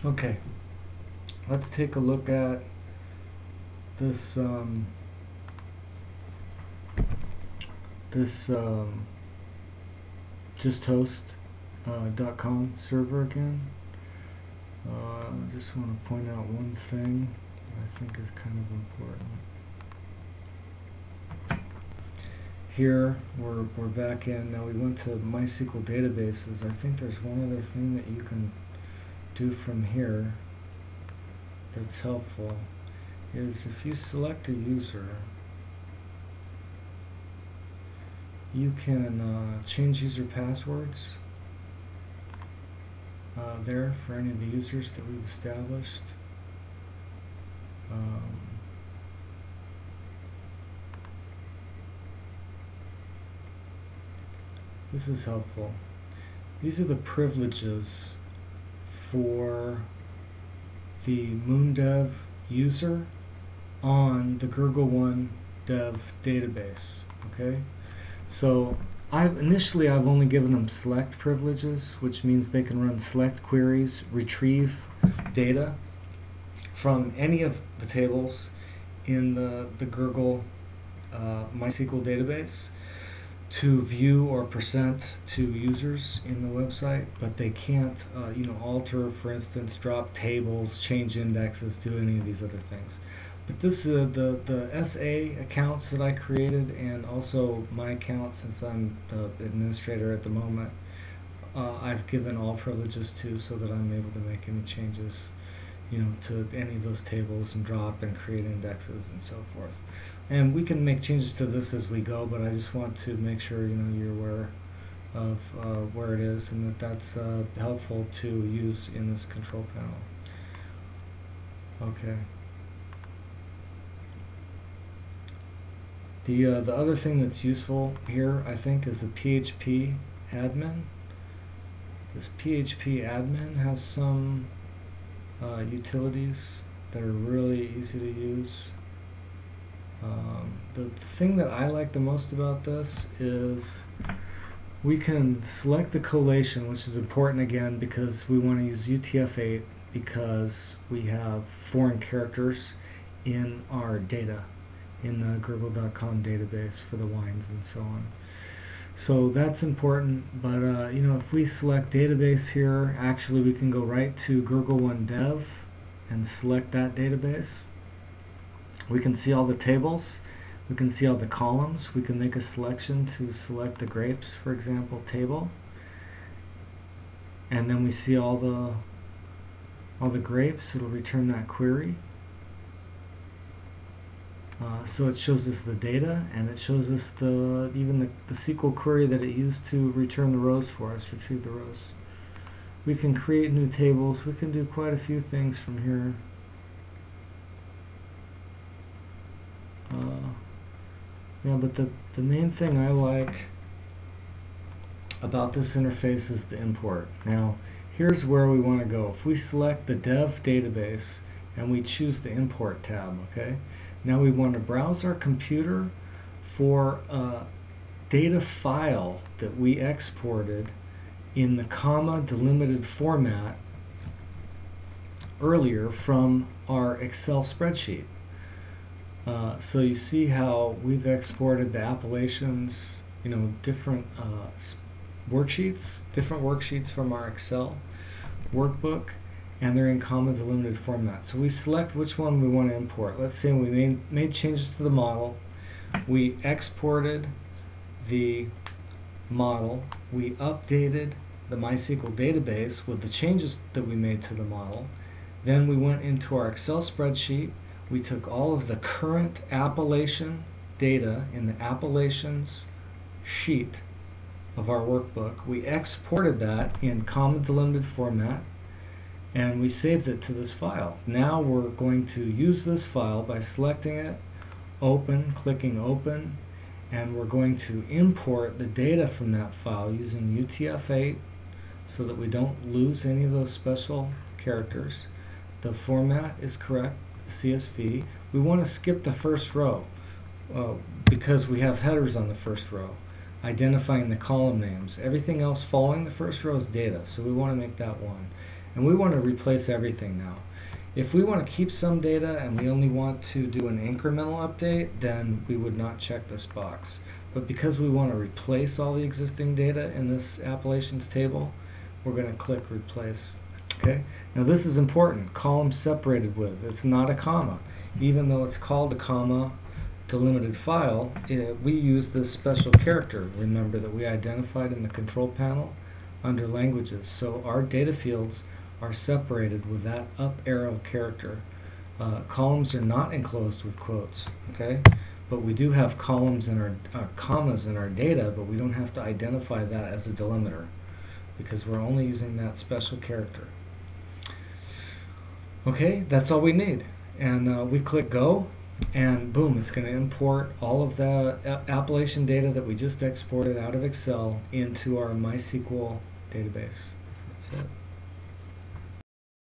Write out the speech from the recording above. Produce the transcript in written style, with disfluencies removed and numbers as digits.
Okay, let's take a look at this this justhost.com server again. I just want to point out one thing that I think is kind of important. Here we're back in. Now we went to MySQL databases. I think there's one other thing that you can do from here that's helpful is if you select a user, you can change user passwords there for any of the users that we've established. This is helpful. These are the privileges for the MoonDev user on the Gurgle1 dev database. Okay, so I've only given them select privileges, which means they can run select queries, retrieve data from any of the tables in the Gurgle MySQL database to view or present to users in the website, but they can't alter, for instance, drop tables, change indexes, do any of these other things. But this the SA accounts that I created, and also my account, since I'm the administrator at the moment, I've given all privileges to, so that I'm able to make any changes to any of those tables and drop and create indexes and so forth. And we can make changes to this as we go, but I just want to make sure you're aware of where it is, and that's helpful to use in this control panel. Okay. The other thing that's useful here, I think, is the PHP admin. This PHP admin has some utilities that are really easy to use. The thing that I like the most about this is we can select the collation, which is important again because we want to use UTF-8 because we have foreign characters in our data in the Gurgle.com database for the wines and so on. So that's important, but if we select database here, actually we can go right to Gurgle1 Dev and select that database. We can see all the tables, we can see all the columns, we can make a selection to select the grapes, for example, table, and then we see all the grapes. It'll return that query. So it shows us the data, and it shows us even the SQL query that it used to return the rows for us, retrieve the rows. We can create new tables. We can do quite a few things from here. But the main thing I like about this interface is the import. Now, here's where we want to go. If we select the dev database and we choose the import tab, okay? Now we want to browse our computer for a data file that we exported in the comma delimited format earlier from our Excel spreadsheet. So you see how we've exported the appellations, different worksheets from our Excel workbook, and they're in comma delimited format. So we select which one we want to import. Let's say we made changes to the model. We exported the model. We updated the MySQL database with the changes that we made to the model. Then we went into our Excel spreadsheet. We took all of the current appellation data in the appellations sheet of our workbook. We exported that in comma delimited format, and we saved it to this file. Now we're going to use this file by selecting it, open, clicking open, and we're going to import the data from that file using UTF-8 so that we don't lose any of those special characters. The format is correct, CSV. We want to skip the first row because we have headers on the first row, identifying the column names. Everything else following the first row is data, so we want to make that one. And we want to replace everything now. If we want to keep some data and we only want to do an incremental update, then we would not check this box. But because we want to replace all the existing data in this appellations table, we're going to click replace. Okay. Now this is important. Column separated with. It's not a comma. Even though it's called a comma delimited file, we use this special character. Remember that we identified in the control panel under languages. So our data fields are separated with that up arrow character. Columns are not enclosed with quotes. Okay. But we do have columns in our commas in our data, but we don't have to identify that as a delimiter because we're only using that special character. Okay, that's all we need. And we click go, and boom, it's going to import all of the appellation data that we just exported out of Excel into our MySQL database. That's it.